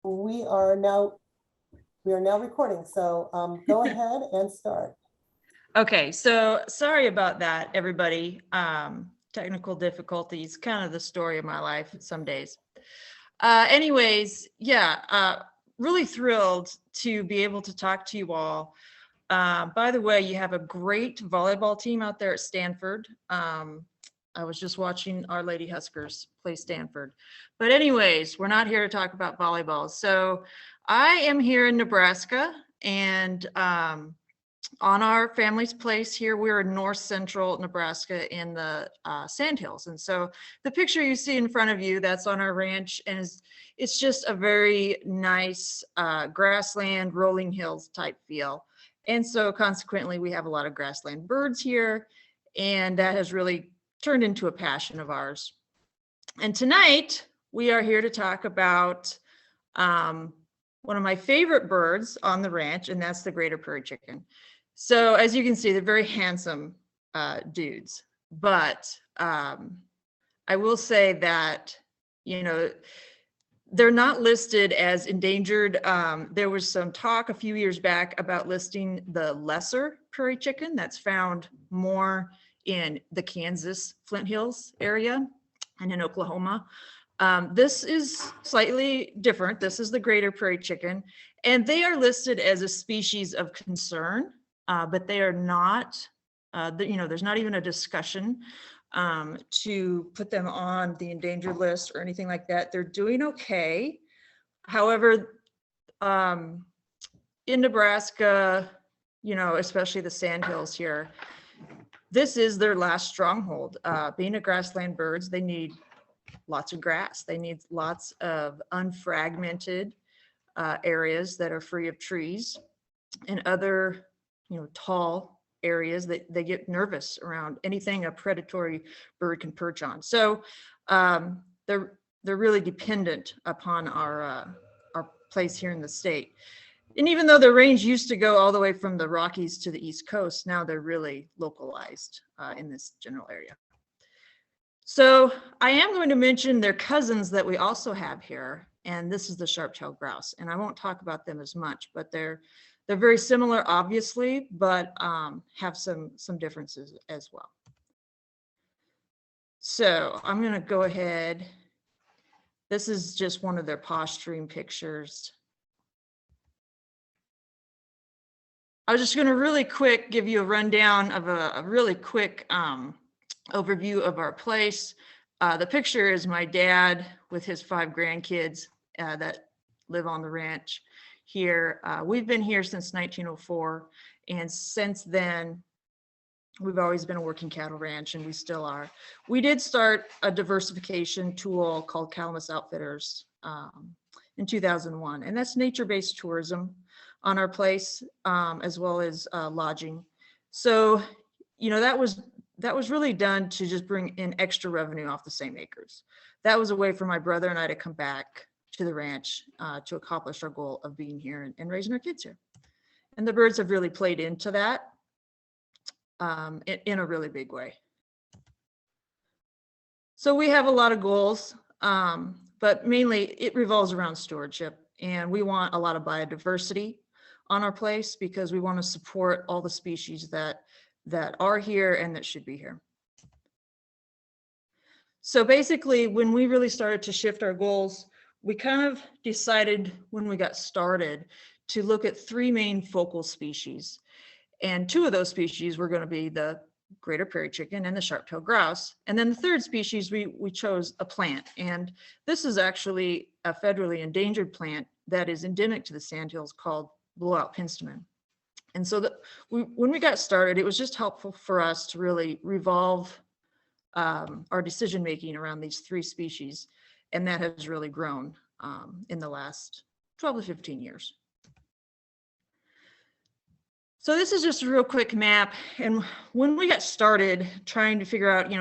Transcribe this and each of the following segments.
We are now recording, so go ahead and start. Okay, so sorry about that, everybody. Technical difficulties, kind of the story of my life some days. Anyways, yeah, really thrilled to be able to talk to you all. By the way, you have a great volleyball team out there at Stanford. I was just watching Our Lady Huskers play Stanford. But anyways, we're not here to talk about volleyball. So I am here in Nebraska, and on our family's place here, we're in north central Nebraska in the Sandhills. And so the picture you see in front of you, that's on our ranch, and it's just a very nice grassland, rolling hills type feel. And so consequently, we have a lot of grassland birds here, and that has really turned into a passion of ours. And tonight, we are here to talk about one of my favorite birds on the ranch, and that's the greater prairie chicken. So as you can see, they're very handsome dudes, but I will say that, you know, they're not listed as endangered. There was some talk a few years back about listing the lesser prairie chicken that's found more in the Kansas Flint Hills area and in Oklahoma. This is slightly different. This is the greater prairie chicken, and they are listed as a species of concern, but they are not, there's not even a discussion to put them on the endangered list or anything like that. They're doing okay. However, in Nebraska, especially the Sandhills here, this is their last stronghold. Being a grassland birds, they need lots of grass. They need lots of unfragmented areas that are free of trees and other, tall areas that they get nervous around anything a predatory bird can perch on. So they're really dependent upon our place here in the state. And even though the range used to go all the way from the Rockies to the East Coast, now they're really localized in this general area. So I am going to mention their cousins that we also have here, and this is the sharp-tailed grouse. And I won't talk about them as much, but they're very similar, obviously, but have some differences as well. So I'm going to go ahead. This is just one of their posturing pictures. I was just going to really quick give you a rundown of a really quick overview of our place. The picture is my dad with his 5 grandkids that live on the ranch here. We've been here since 1904, and since then we've always been a working cattle ranch, and we still are. We did start a diversification tool called Calamus Outfitters in 2001, and that's nature-based tourism on our place, as well as lodging. So, that was really done to just bring in extra revenue off the same acres. That was a way for my brother and I to come back to the ranch to accomplish our goal of being here and raising our kids here. And the birds have really played into that in a really big way. So we have a lot of goals, but mainly it revolves around stewardship. And we want a lot of biodiversity on our place because we want to support all the species that are here and that should be here. So basically, when we really started to shift our goals, we kind of decided when we got started to look at 3 main focal species. And 2 of those species were going to be the greater prairie chicken and the sharp-tailed grouse. And then the 3rd species, we chose a plant. And this is actually a federally endangered plant that is endemic to the Sandhills called blowout penstemon. And so when we got started, it was just helpful for us to really revolve our decision making around these 3 species, and that has really grown in the last 12 to 15 years. So this is just a real quick map, and when we got started trying to figure out,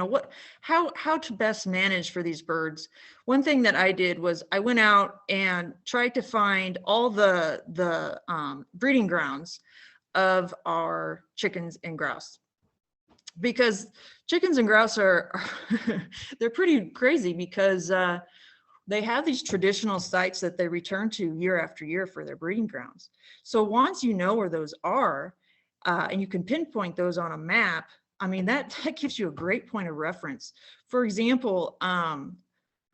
how to best manage for these birds, one thing that I did was I went out and tried to find all the breeding grounds of our chickens and grouse, because chickens and grouse are they're pretty crazy because they have these traditional sites that they return to year after year for their breeding grounds. So once you know where those are, and you can pinpoint those on a map, I mean, that gives you a great point of reference. For example,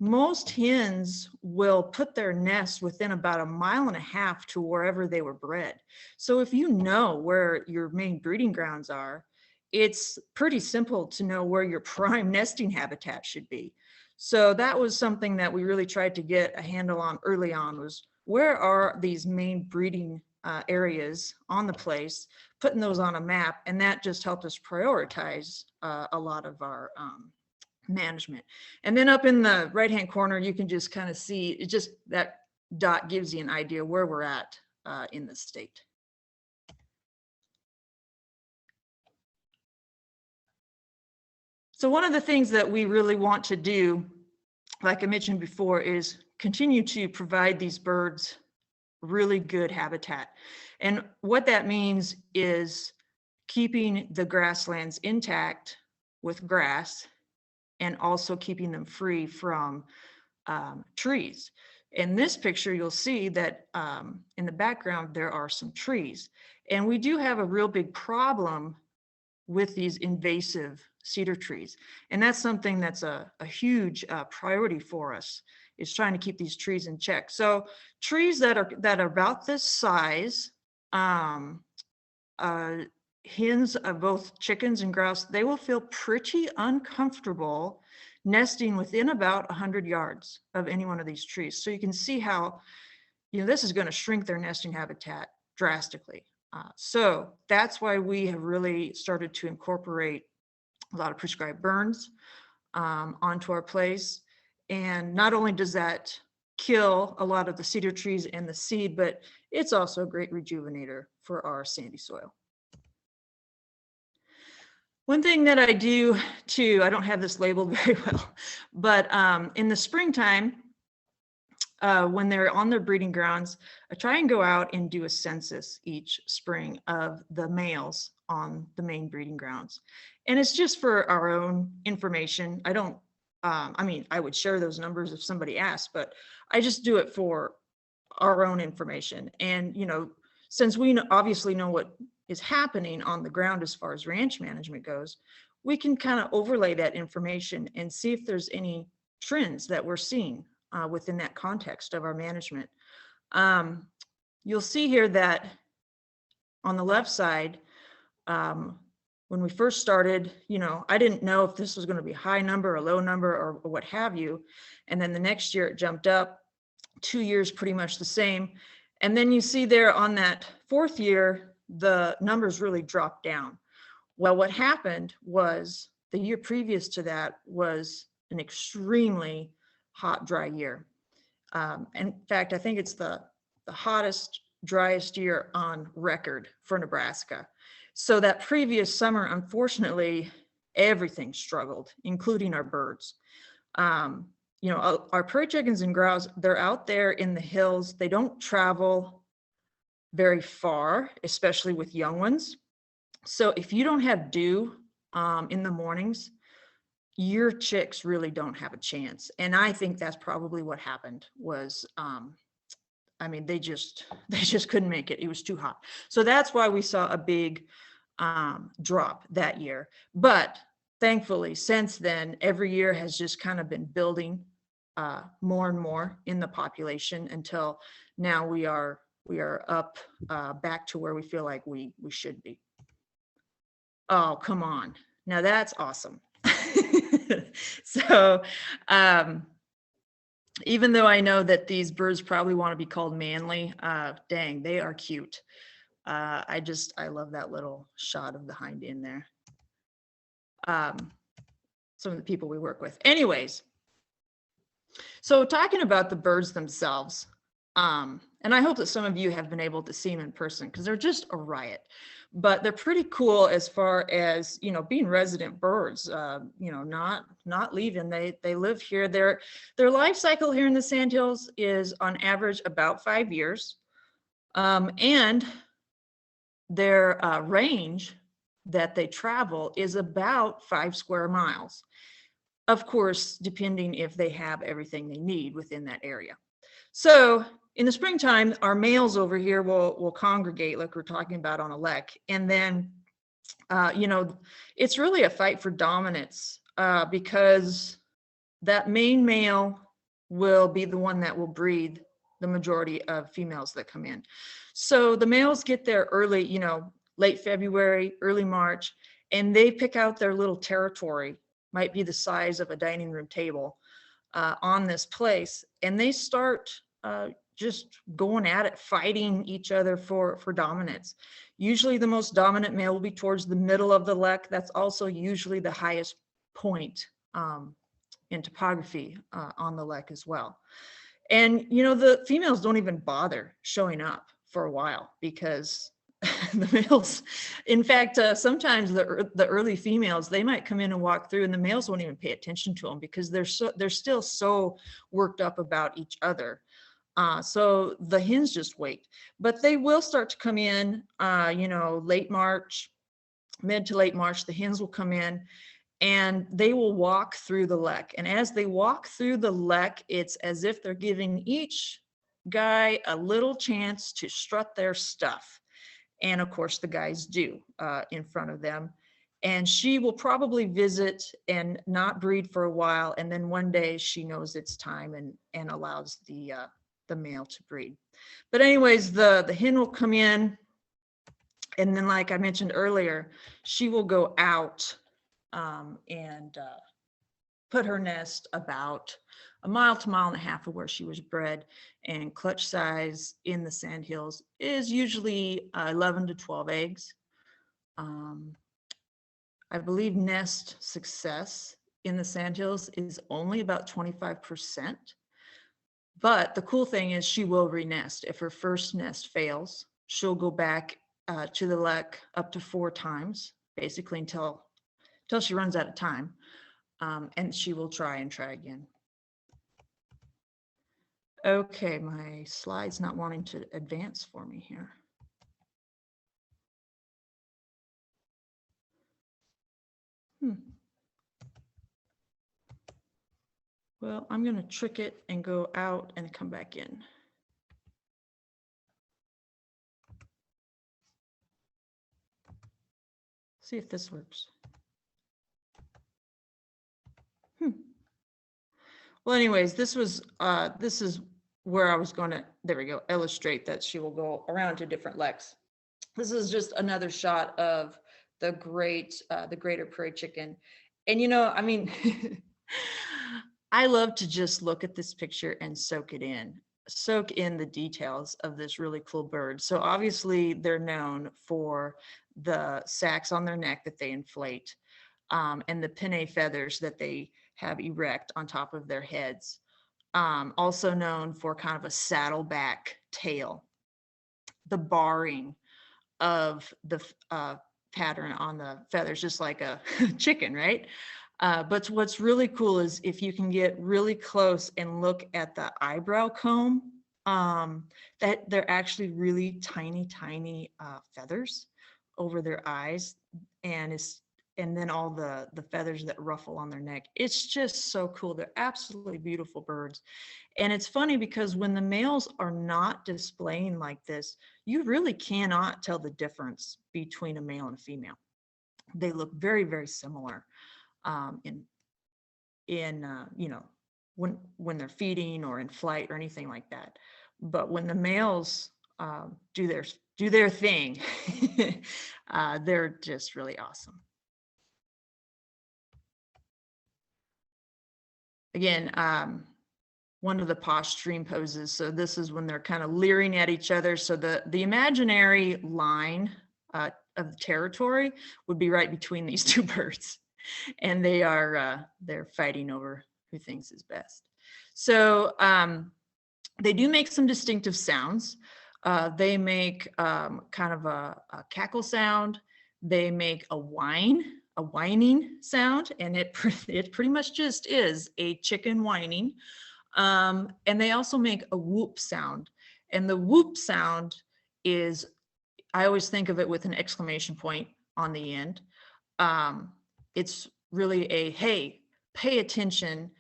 most hens will put their nest within about 1.5 miles to wherever they were bred. So if you know where your main breeding grounds are, it's pretty simple to know where your prime nesting habitat should be. So that was something that we really tried to get a handle on early on, was where are these main breeding areas on the place, putting those on a map, and that just helped us prioritize a lot of our management. And then up in the right hand corner, you can just kind of see it, just that dot gives you an idea where we're at in the state. So one of the things that we really want to do, like I mentioned before, is continue to provide these birds really good habitat. And what that means is keeping the grasslands intact with grass, and also keeping them free from trees. In this picture, you'll see that in the background, there are some trees. And we do have a real big problem with these invasive cedar trees. And that's something that's a huge priority for us, is trying to keep these trees in check. So trees that are about this size, hens of both chickens and grouse, they will feel pretty uncomfortable nesting within about 100 yards of any one of these trees. So you can see how, this is going to shrink their nesting habitat drastically. So that's why we have really started to incorporate a lot of prescribed burns onto our place. And not only does that kill a lot of the cedar trees and the seed, but it's also a great rejuvenator for our sandy soil. One thing that I do too, I don't have this labeled very well, but in the springtime, when they're on their breeding grounds, I try and go out and do a census each spring of the males on the main breeding grounds. And it's just for our own information. I don't, I mean, I would share those numbers if somebody asked, but I just do it for our own information. And, since we obviously know what is happening on the ground as far as ranch management goes, we can kind of overlay that information and see if there's any trends that we're seeing within that context of our management. You'll see here that on the left side, when we first started, I didn't know if this was going to be a high number or low number or what have you. And then the next year it jumped up, 2 years pretty much the same. And then you see there on that 4th year, the numbers really dropped down. Well, what happened was the year previous to that was an extremely hot, dry year. In fact, I think it's the hottest, driest year on record for Nebraska. So that previous summer, unfortunately, everything struggled, including our birds. Our prairie chickens and grouse, they're out there in the hills. They don't travel very far, especially with young ones. So if you don't have dew in the mornings, your chicks really don't have a chance. And I think that's probably what happened was, they just couldn't make it. It was too hot. So that's why we saw a big drop that year. But thankfully, since then, every year has just kind of been building more and more in the population until now we are up back to where we feel like we should be. Oh, come on. Now that's awesome. So even though I know that these birds probably want to be called manly, dang, they are cute. I love that little shot of the hind end there. Some of the people we work with. Anyways, so talking about the birds themselves, and I hope that some of you have been able to see them in person because they're just a riot. But they're pretty cool as far as, being resident birds, not leaving. They live here. Their life cycle here in the Sandhills is on average about 5 years. And their range that they travel is about 5 square miles. of course, depending if they have everything they need within that area. So in the springtime, our males over here will congregate like we're talking about on a lek. And then, you know, it's really a fight for dominance because that main male will be the one that will breed the majority of females that come in. So the males get there early, you know, late February, early March, and they pick out their little territory, might be the size of a dining room table on this place, and they start just going at it, fighting each other for dominance. Usually the most dominant male will be towards the middle of the lek. That's also usually the highest point in topography on the lek as well. And, you know, the females don't even bother showing up for a while because the males, in fact, sometimes the early females, they might come in and walk through and the males won't even pay attention to them because they're still so worked up about each other. So the hens just wait, but they will start to come in, you know, late March, mid to late March, the hens will come in and they will walk through the lek. And as they walk through the lek, it's as if they're giving each guy a little chance to strut their stuff. And of course the guys do in front of them. And she will probably visit and not breed for a while. And then one day she knows it's time and allows the male to breed. But anyways, the hen will come in. And then like I mentioned earlier, she will go out and put her nest about a mile to mile and a half of where she was bred, and clutch size in the Sandhills is usually 11 to 12 eggs. I believe nest success in the Sandhills is only about 25%. But the cool thing is she will renest. If her first nest fails, she'll go back to the lek up to 4 times, basically until she runs out of time. And she will try again. Okay, my slide's not wanting to advance for me here. Well, I'm going to trick it and go out and come back in. See if this works. Well, anyways, this is where I was going to, there we go, illustrate that she will go around to different leks. This is just another shot of the greater prairie chicken. And, you know, I mean, I love to just look at this picture and soak in the details of this really cool bird. So obviously they're known for the sacs on their neck that they inflate, and the pinnae feathers that they have erect on top of their heads. Also known for kind of a saddleback tail, the barring of the pattern on the feathers, just like a chicken, right? But what's really cool is if you can get really close and look at the eyebrow comb, that they're actually really tiny feathers over their eyes, and then all the feathers that ruffle on their neck. It's just so cool. They're absolutely beautiful birds. And it's funny because when the males are not displaying like this, you really cannot tell the difference between a male and a female. They look very, very similar in you know, when they're feeding or in flight or anything like that. But when the males do their thing, they're just really awesome. Again, one of the posturing poses. So this is when they're kind of leering at each other. So the imaginary line of the territory would be right between these two birds, and they're fighting over who thinks is best. So they do make some distinctive sounds. They make kind of a cackle sound. They make a whining sound, and it pretty much just is a chicken whining. And they also make a whoop sound, and the whoop sound is, I always think of it with an exclamation point on the end. It's really a, hey, pay attention,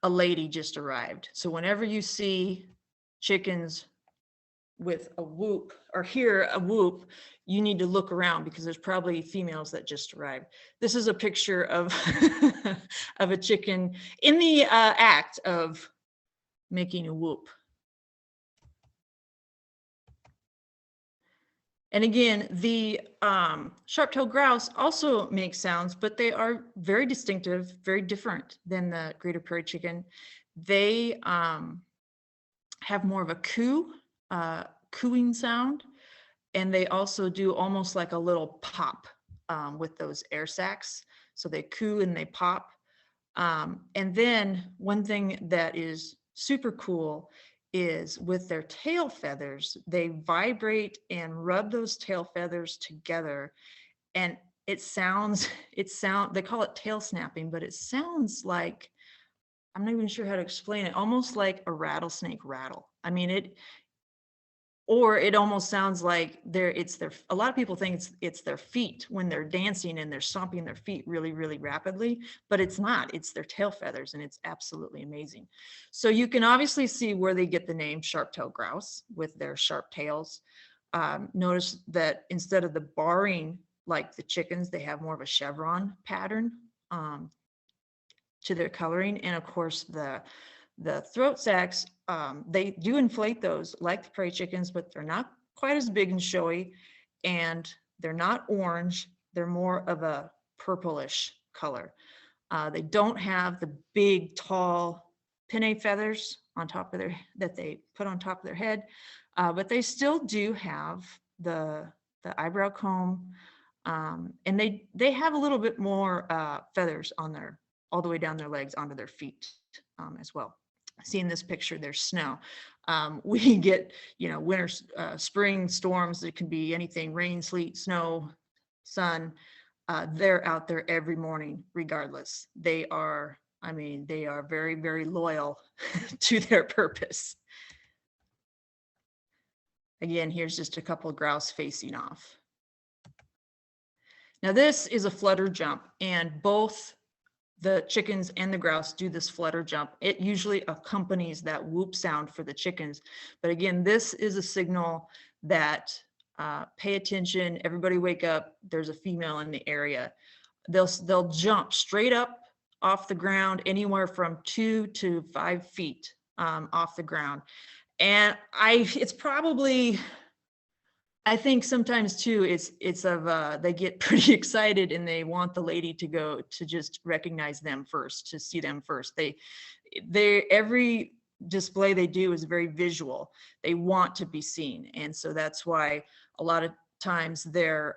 a lady just arrived. So whenever you see chickens with a whoop or hear a whoop, you need to look around because there's probably females that just arrived. This is a picture of of a chicken in the act of making a whoop. And again, the sharp-tailed grouse also make sounds, but they are very distinctive, very different than the greater prairie chicken. They have more of a cooing sound, and they also do almost like a little pop with those air sacs. So they coo and they pop. And then one thing that is super cool is with their tail feathers, they vibrate and rub those tail feathers together. And they call it tail snapping, but it sounds like, I'm not even sure how to explain it, almost like a rattlesnake rattle. I mean, it almost sounds like a lot of people think it's their feet when they're dancing and they're stomping their feet really, really rapidly, but it's not, it's their tail feathers, and it's absolutely amazing. So you can obviously see where they get the name sharp-tailed grouse with their sharp tails. Notice that instead of the barring like the chickens, they have more of a chevron pattern to their coloring. And of course, the throat sacs, they do inflate those like the prairie chickens, but they're not quite as big and showy, and they're not orange. They're more of a purplish color. They don't have the big, tall pinnae feathers on top of that they put on top of their head, but they still do have the eyebrow comb, and they have a little bit more feathers on all the way down their legs onto their feet as well. See in this picture, there's snow. We get, winter, spring storms. It can be anything: rain, sleet, snow, sun. They're out there every morning, regardless. They are very, very loyal to their purpose. Again, here's just a couple of grouse facing off. Now this is a flutter jump, and both the chickens and the grouse do this flutter jump. It usually accompanies that whoop sound for the chickens. But again, this is a signal that pay attention, everybody wake up, there's a female in the area. They'll jump straight up off the ground, anywhere from 2 to 5 feet off the ground. And it's probably, I think sometimes too, they get pretty excited and they want the lady to go to just recognize them first, to see them first. Every display they do is very visual. They want to be seen. And so that's why a lot of times they're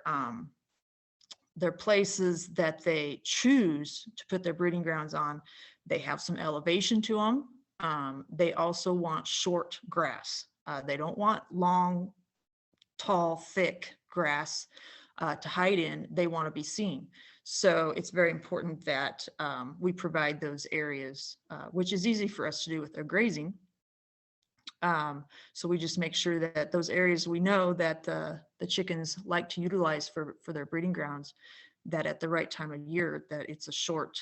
places that they choose to put their breeding grounds on, they have some elevation to them. They also want short grass. They don't want long, tall, thick grass to hide in. They want to be seen. So it's very important that we provide those areas, which is easy for us to do with their grazing. So we just make sure that those areas we know that the chickens like to utilize for their breeding grounds, that at the right time of year, that it's a short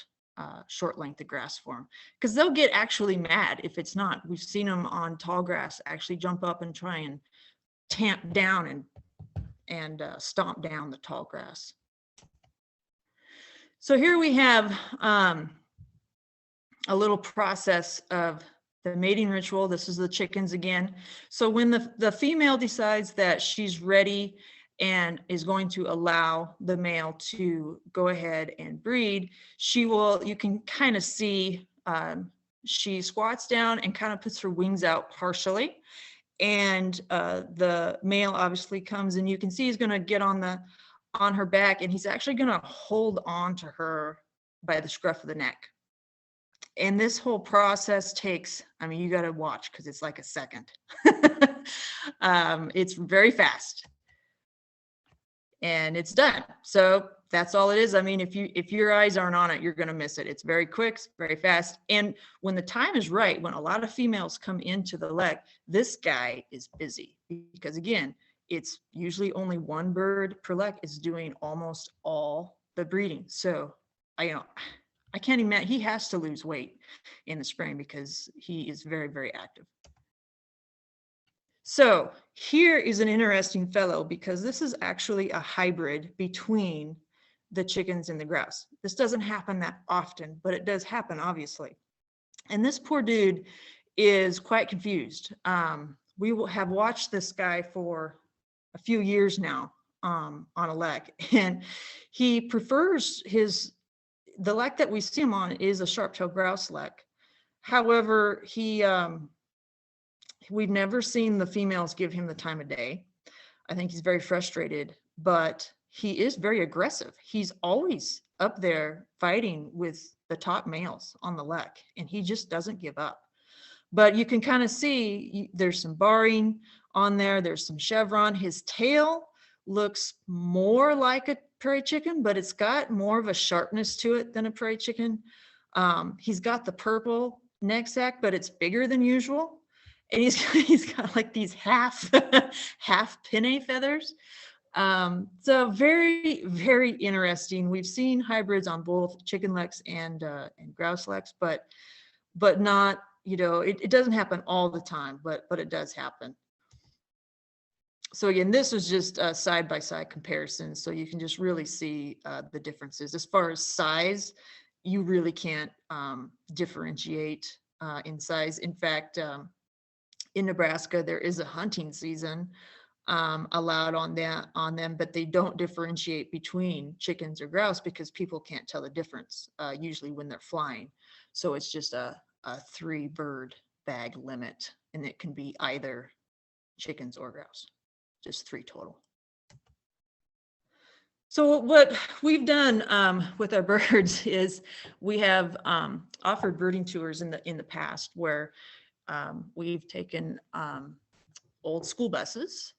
length of grass for them, because they'll get actually mad if it's not. We've seen them on tall grass actually jump up and try and tamp down and stomp down the tall grass. So here we have a little process of the mating ritual. This is the chickens again. So when the female decides that she's ready and is going to allow the male to go ahead and breed, you can kind of see, she squats down and kind of puts her wings out partially. And the male obviously comes, and you can see he's going to get on her back, and he's actually going to hold on to her by the scruff of the neck. And this whole process takes, you got to watch because it's like a second. It's very fast. And it's done. So that's all it is. If your eyes aren't on it, you're going to miss it. It's very quick, very fast. And when the time is right, when a lot of females come into the lek, this guy is busy because, again, it's usually only one bird per lek is doing almost all the breeding. So, I can't imagine, he has to lose weight in the spring because he is very, very active. So here is an interesting fellow because this is actually a hybrid between the chickens and the grouse. This doesn't happen that often, but it does happen, obviously. And this poor dude is quite confused. We will have watched this guy for a few years now on a lek, and he prefers the lek that we see him on is a sharp-tailed grouse lek. However, we've never seen the females give him the time of day. I think he's very frustrated, but he is very aggressive. He's always up there fighting with the top males on the lek, and he just doesn't give up. But you can kind of see there's some barring on there. There's some chevron. His tail looks more like a prairie chicken, but it's got more of a sharpness to it than a prairie chicken. He's got the purple neck sack, but it's bigger than usual. And he's got like these half pinnae feathers. So very, very interesting. We've seen hybrids on both chicken leks and grouse leks, but not, it doesn't happen all the time, but it does happen. So again, this was just a side-by-side comparison, so you can just really see the differences. As far as size, you really can't differentiate in size. In fact, in Nebraska, there is a hunting season allowed on them, but they don't differentiate between chickens or grouse because people can't tell the difference usually when they're flying. So it's just a 3-bird bag limit, and it can be either chickens or grouse, just 3 total. So what we've done with our birds is we have offered birding tours in the past where we've taken old school buses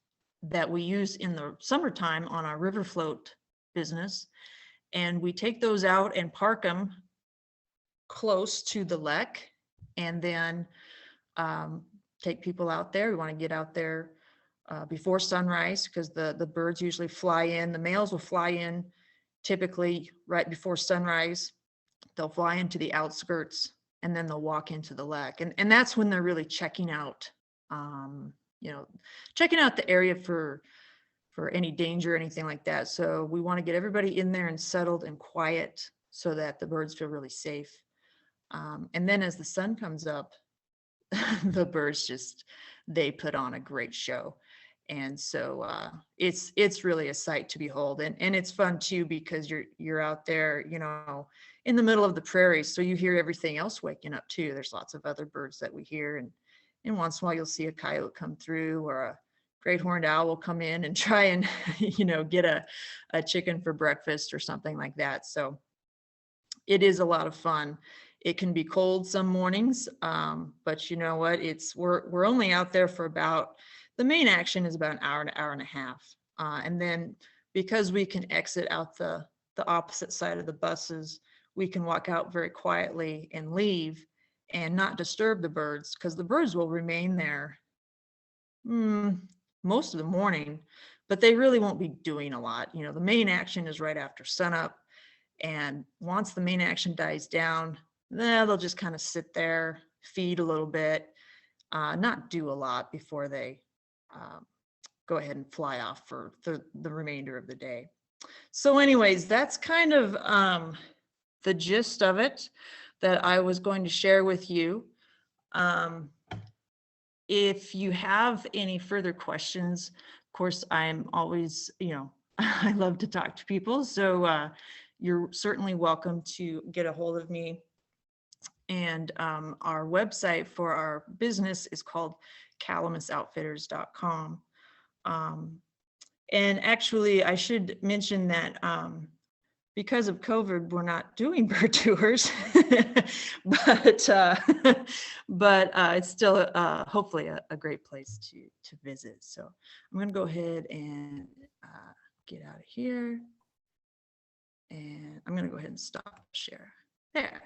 that we use in the summertime on our river float business, and we take those out and park them close to the lek, and then take people out there. We want to get out there before sunrise because the birds usually fly in. The males will fly in typically right before sunrise. They'll fly into the outskirts and then they'll walk into the lek. And that's when they're really checking out, checking out the area for any danger or anything like that. So we want to get everybody in there and settled and quiet so that the birds feel really safe. And then as the sun comes up, the birds they put on a great show. And so it's really a sight to behold. And it's fun too, because you're out there, in the middle of the prairie. So you hear everything else waking up too. There's lots of other birds that we hear. And once in a while you'll see a coyote come through, or a great horned owl will come in and try and, get a chicken for breakfast or something like that. So it is a lot of fun. It can be cold some mornings, but you know what? We're only out there for the main action is about an hour to hour and a half. And then because we can exit out the opposite side of the buses, we can walk out very quietly and leave and not disturb the birds, because the birds will remain there most of the morning, but they really won't be doing a lot. The main action is right after sunup. And once the main action dies down, they'll just kind of sit there, feed a little bit, not do a lot before they go ahead and fly off for the remainder of the day. So anyways, that's kind of the gist of it that I was going to share with you. If you have any further questions, of course, I'm always, I love to talk to people. So you're certainly welcome to get a hold of me. And our website for our business is called calamisoutfitters.com. And actually, I should mention that because of COVID, we're not doing bird tours, but it's still hopefully a great place to visit. So I'm going to go ahead and get out of here, and I'm going to go ahead and stop share there.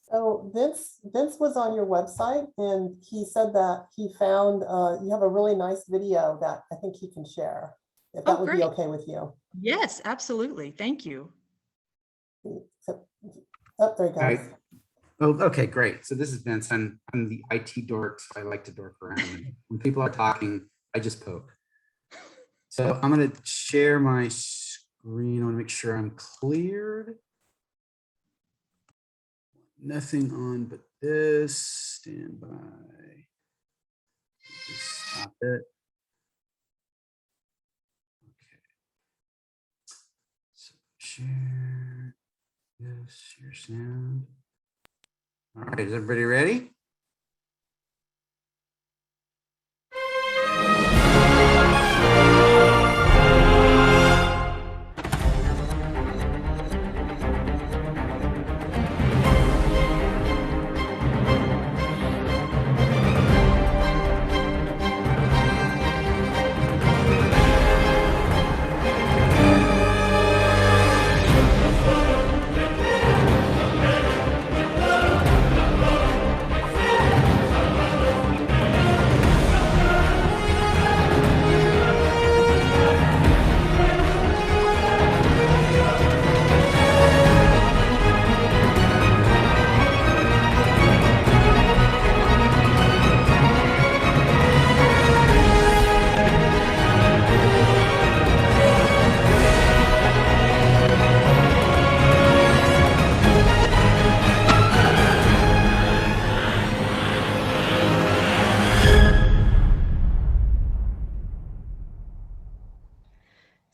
So Vince was on your website, and he said that he found you have a really nice video that I think he can share, if that would be okay with you. Yes, absolutely. Thank you. So Oh, there he goes. Right. Oh, okay, great. So this is Vince. I'm the IT dork, so I like to dork around. And when people are talking, I just poke. So I'm going to share my screen. I want to make sure I'm cleared. Nothing on but this. Stand by. Just stop it. Okay. So share this, your sound. All right, is everybody ready?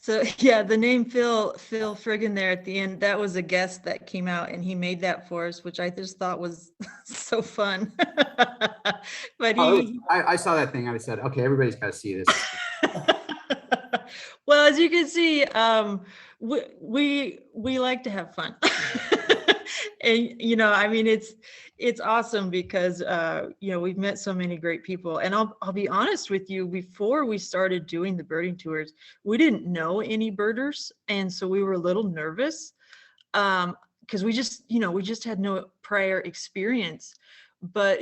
So yeah, the name Phil Friggin there at the end, that was a guest that came out and he made that for us, which I just thought was so fun. But I saw that thing. I said, okay, everybody's got to see this. well, as you can see, we like to have fun. And I mean, it's awesome because we've met so many great people. And I'll be honest with you, before we started doing the birding tours, we didn't know any birders, and so we were a little nervous because we just had no prior experience. But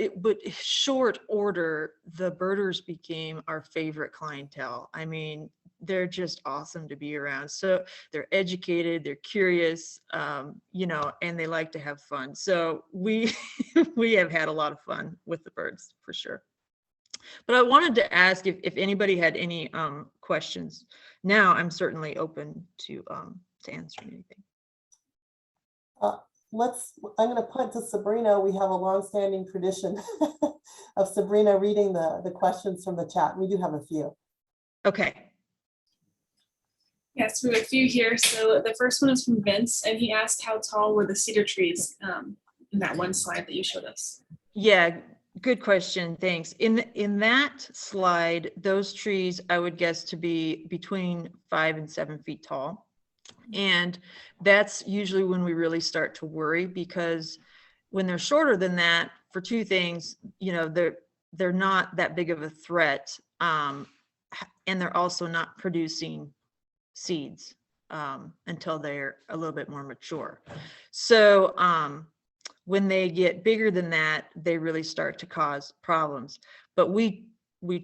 short order, the birders became our favorite clientele. I mean, they're just awesome to be around. So they're educated, they're curious, and they like to have fun. So we we have had a lot of fun with the birds for sure. But I wanted to ask if anybody had any questions. Now I'm certainly open to answering anything. I'm going to punt to Sabrina. We have a long-standing tradition of Sabrina reading the questions from the chat. We do have a few. Okay. Yes, we have a few here. So the first one is from Vince, and he asked how tall were the cedar trees in that one slide that you showed us? Yeah, good question. Thanks. In that slide, those trees I would guess to be between 5 and 7 feet tall. And that's usually when we really start to worry, because when they're shorter than that, for two things, they're not that big of a threat, and they're also not producing seeds until they're a little bit more mature. So when they get bigger than that, they really start to cause problems. But we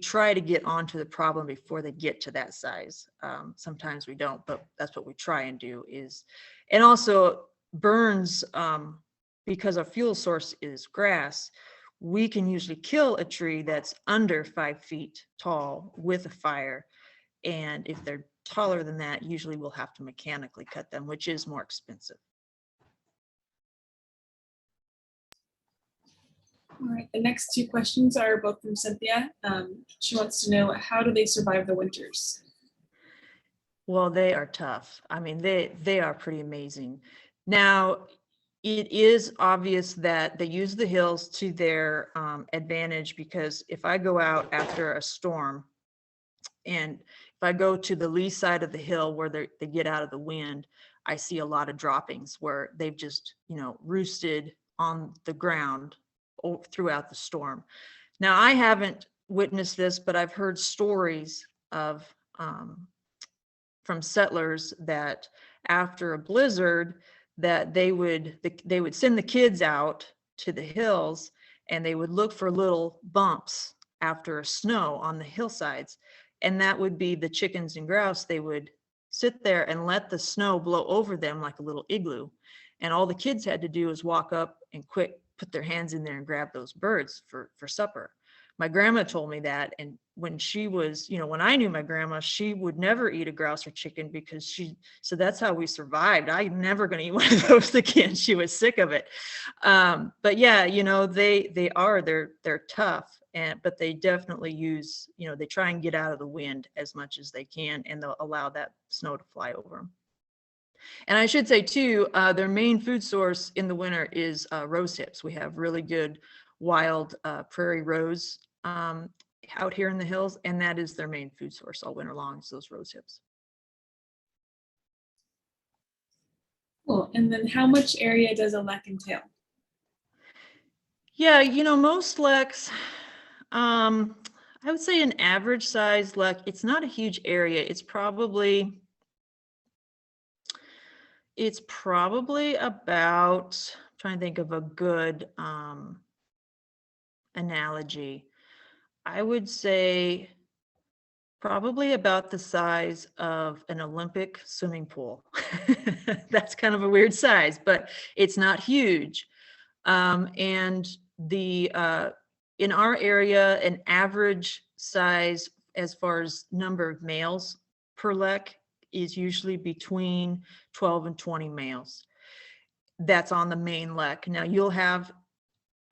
try to get onto the problem before they get to that size. Sometimes we don't, but that's what we try and do is, and also burns, because our fuel source is grass, we can usually kill a tree that's under 5 feet tall with a fire. And if they're taller than that, usually we'll have to mechanically cut them, which is more expensive. All right, the next two questions are both from Cynthia. She wants to know, how do they survive the winters? Well, they are tough. I mean, they are pretty amazing. Now, it is obvious that they use the hills to their advantage, because if I go out after a storm and if I go to the lee side of the hill where they get out of the wind, I see a lot of droppings where they've just, roosted on the ground throughout the storm. Now, I haven't witnessed this, but I've heard stories of from settlers that after a blizzard, that they would send the kids out to the hills and they would look for little bumps after a snow on the hillsides. And that would be the chickens and grouse. They would sit there and let the snow blow over them like a little igloo. And all the kids had to do was walk up and quick put their hands in there and grab those birds for supper. My grandma told me that. And when she was, when I knew my grandma, she would never eat a grouse or chicken because so that's how we survived. I'm never going to eat one of those again. She was sick of it. But yeah, they're tough, but they definitely use, they try and get out of the wind as much as they can, and they'll allow that snow to fly over them. And I should say too, their main food source in the winter is rose hips. We have really good wild prairie rose out here in the hills, and that is their main food source all winter long, is those rose hips. Cool. And then how much area does a lek entail? Yeah, most leks, I would say an average size lek, it's not a huge area. It's probably about, I'm trying to think of a good analogy. I would say probably about the size of an Olympic swimming pool. That's kind of a weird size, but it's not huge. And in our area, an average size as far as number of males per lek is usually between 12 and 20 males. That's on the main lek. Now you'll have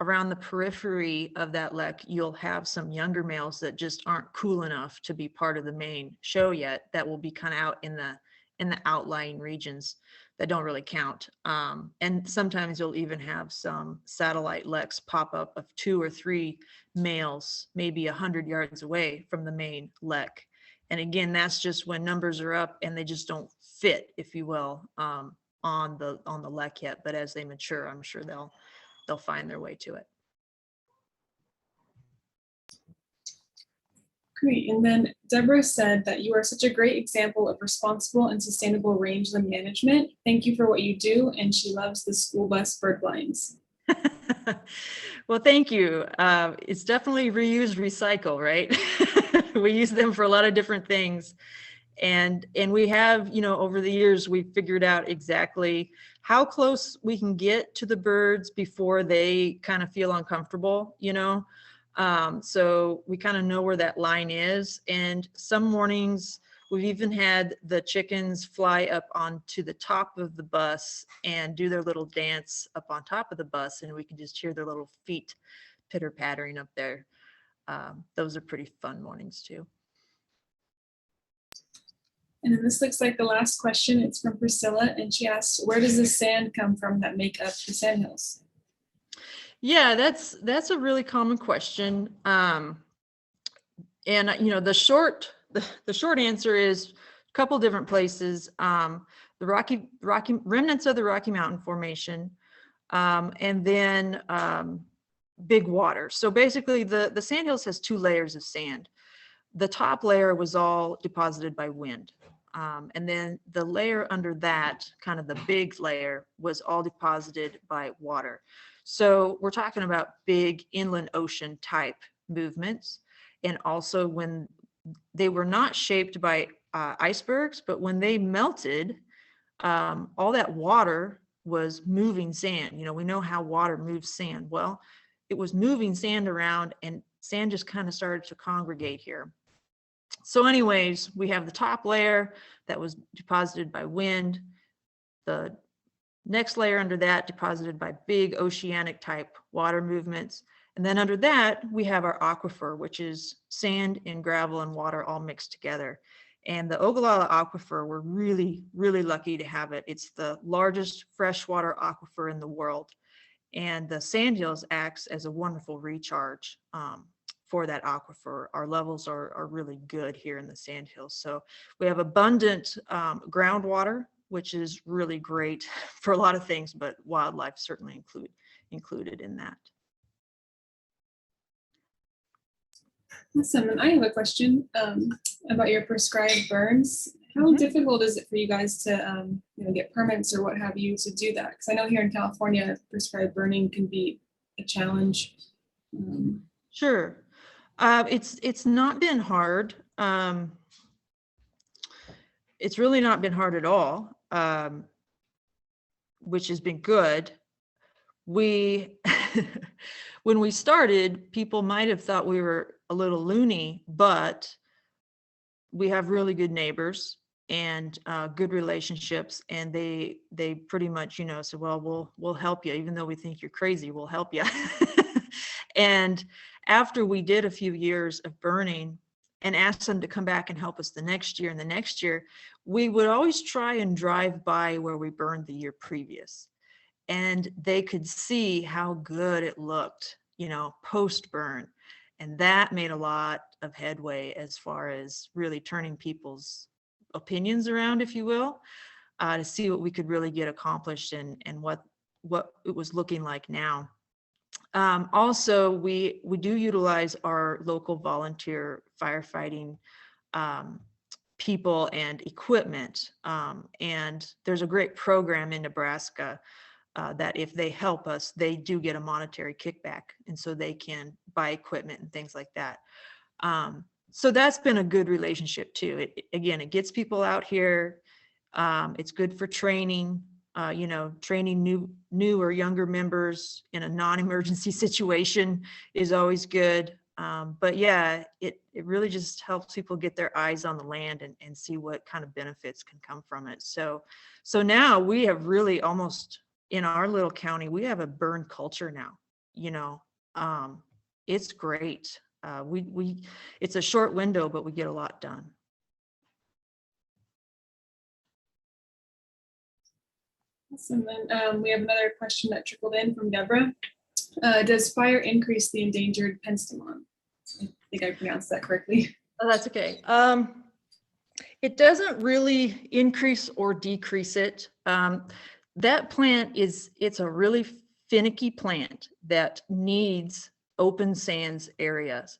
around the periphery of that lek, you'll have some younger males that just aren't cool enough to be part of the main show yet, that will be kind of out in the outlying regions that don't really count. And sometimes you'll even have some satellite leks pop up of 2 or 3 males, maybe 100 yards away from the main lek. And again, that's just when numbers are up and they just don't fit, if you will, on the lek yet. But as they mature, I'm sure they'll find their way to it. Great. And then Deborah said that you are such a great example of responsible and sustainable rangeland management. Thank you for what you do. And she loves the school bus bird blinds. Well, thank you. It's definitely reuse, recycle, right? We use them for a lot of different things. And we have, over the years, we've figured out exactly how close we can get to the birds before they kind of feel uncomfortable, so we kind of know where that line is. And some mornings we've even had the chickens fly up onto the top of the bus and do their little dance up on top of the bus, and we can just hear their little feet pitter pattering up there. Those are pretty fun mornings too. And then this looks like the last question. It's from Priscilla, and she asked, where does the sand come from that make up the Sandhills? Yeah, that's a really common question. And the short answer is a couple different places. The Rocky remnants of the Rocky Mountain Formation, and then big water. So basically the Sandhills has 2 layers of sand. The top layer was all deposited by wind. And then the layer under that, kind of the big layer, was all deposited by water. So we're talking about big inland ocean type movements. And also when they were not shaped by icebergs, but when they melted, all that water was moving sand. We know how water moves sand. Well, it was moving sand around, and sand just kind of started to congregate here. So anyways, we have the top layer that was deposited by wind, the next layer under that deposited by big oceanic type water movements. And then under that, we have our aquifer, which is sand and gravel and water all mixed together. And the Ogallala Aquifer, we're really, really lucky to have it. It's the largest freshwater aquifer in the world. And the Sandhills acts as a wonderful recharge for that aquifer. Our levels are really good here in the Sandhills. So we have abundant groundwater, which is really great for a lot of things, but wildlife certainly included in that. Awesome. And I have a question about your prescribed burns. How difficult is it for you guys to get permits or what have you to do that? Because I know here in California, prescribed burning can be a challenge. Sure. It's not been hard. It's really not been hard at all. which has been good. We, when we started, people might have thought we were a little loony, but we have really good neighbors and good relationships, and they pretty much, said, well, we'll help you, even though we think you're crazy, we'll help you. And after we did a few years of burning and asked them to come back and help us the next year and the next year, we would always try and drive by where we burned the year previous. And they could see how good it looked, post burn. And that made a lot of headway as far as really turning people's opinions around, if you will, to see what we could really get accomplished and what it was looking like now. Also, we do utilize our local volunteer firefighting people and equipment. And there's a great program in Nebraska that if they help us, they do get a monetary kickback. And so they can buy equipment and things like that. So that's been a good relationship too. It gets people out here. It's good for training, training new or younger members in a non-emergency situation is always good. But yeah, it really just helps people get their eyes on the land and see what kind of benefits can come from it. So now we have really almost, in our little county, we have a burn culture now, it's great. It's a short window, but we get a lot done. Awesome. And we have another question that trickled in from Deborah. Does fire increase the endangered penstemon? I think I pronounced that correctly. Oh, that's okay. It doesn't really increase or decrease it. That plant it's a really finicky plant that needs open sands areas.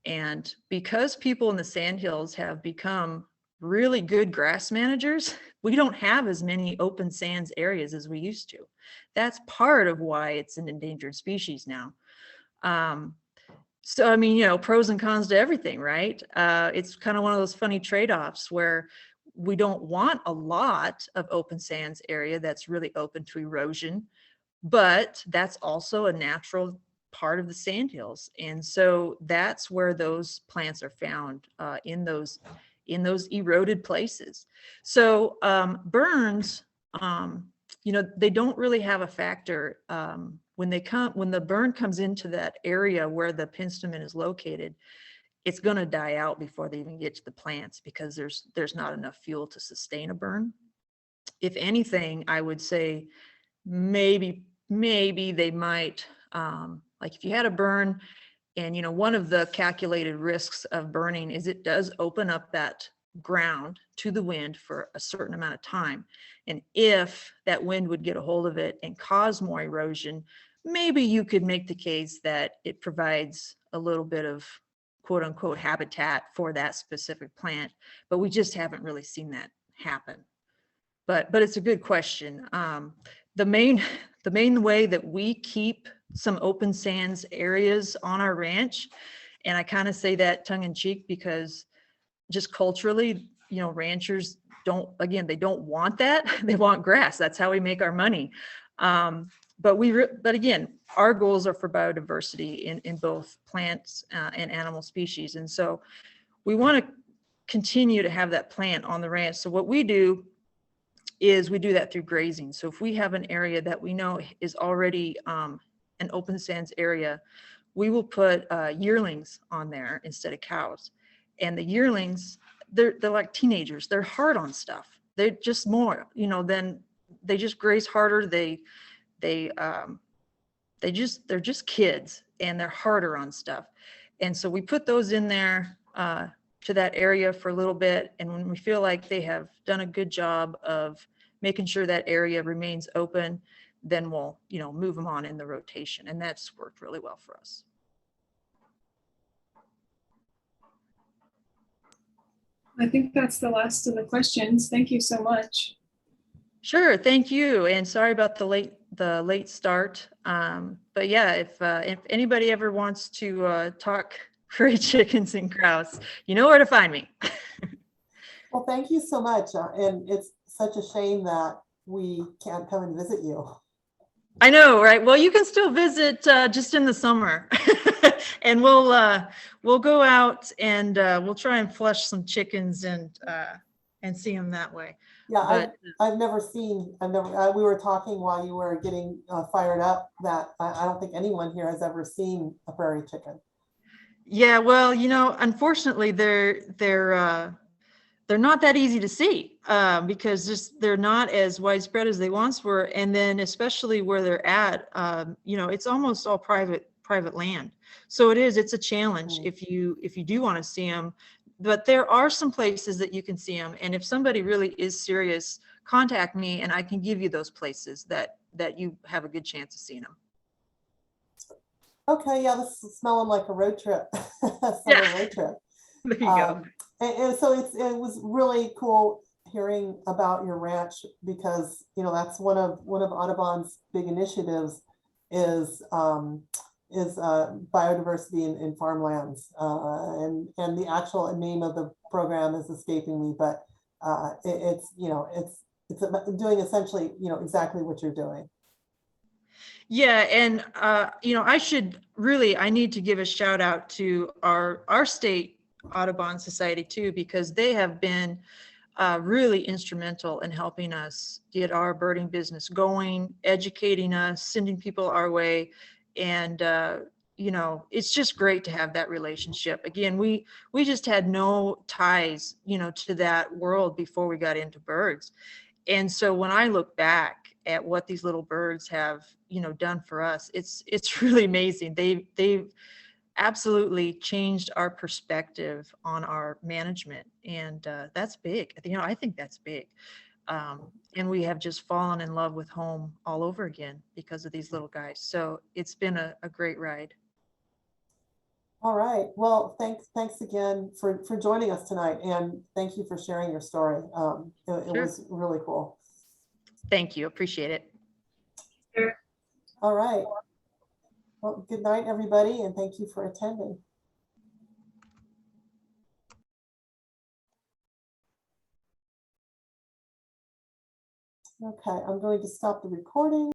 And because people in the Sandhills have become really good grass managers, we don't have as many open sands areas as we used to. That's part of why it's an endangered species now. So, I mean, pros and cons to everything, right? It's kind of one of those funny trade-offs where we don't want a lot of open sands area that's really open to erosion, but that's also a natural part of the Sandhills. And so that's where those plants are found, in those eroded places. So burns, they don't really have a factor. When the burn comes into that area where the penstemon is located, it's going to die out before they even get to the plants because there's not enough fuel to sustain a burn. If anything, I would say maybe they might, like if you had a burn and, one of the calculated risks of burning is it does open up that ground to the wind for a certain amount of time. And if that wind would get a hold of it and cause more erosion, maybe you could make the case that it provides a little bit of quote unquote habitat for that specific plant, but we just haven't really seen that happen. But it's a good question. The main way that we keep some open sands areas on our ranch, and I kind of say that tongue in cheek because just culturally, ranchers they don't want that. They want grass. That's how we make our money. But again, our goals are for biodiversity in both plants and animal species. And so we want to continue to have that plant on the ranch. So what we do is we do that through grazing. So if we have an area that we know is already an open sands area, we will put yearlings on there instead of cows. And the yearlings, they're like teenagers. They're hard on stuff. They're just more, than they just graze harder. They're just kids and they're harder on stuff. And so we put those in there to that area for a little bit. And when we feel like they have done a good job of making sure that area remains open, then we'll, move them on in the rotation. And that's worked really well for us. I think that's the last of the questions. Thank you so much. Sure, thank you. And sorry about the late start. But yeah, if anybody ever wants to talk prairie chickens and grouse, you know where to find me. Well, thank you so much. And it's such a shame that, we can't come and visit you. I know, right? Well, you can still visit just in the summer, and we'll go out and we'll try and flush some chickens and see them that way. Yeah, But I've never seen, we were talking while you were getting fired up that I don't think anyone here has ever seen a prairie chicken. yeah, well, unfortunately, they're not that easy to see because just they're not as widespread as they once were, and then especially where they're at, it's almost all private land. So it's a challenge if you do want to see them. But there are some places that you can see them, and if somebody really is serious, contact me, and I can give you those places that you have a good chance of seeing them. Okay, yeah, this is smelling like a road trip, summer Yeah. road trip. There you go. And so it was really cool hearing about your ranch because that's one of Audubon's big initiatives is biodiversity in farmlands, and the actual name of the program is escaping me, but it's about doing essentially exactly what you're doing. Yeah, and I need to give a shout out to our state Audubon Society too, because they have been really instrumental in helping us get our birding business going, educating us, sending people our way, and it's just great to have that relationship. Again, we just had no ties, to that world before we got into birds. And so when I look back at what these little birds have, done for us, it's really amazing. They've absolutely changed our perspective on our management, and that's big. I think that's big. And we have just fallen in love with home all over again because of these little guys. So it's been a great ride. All right. Well, thanks again for joining us tonight, and thank you for sharing your story. It Sure. was really cool. Thank you. Appreciate it. Sure. All right. Well, good night, everybody, and thank you for attending. Okay, I'm going to stop the recording.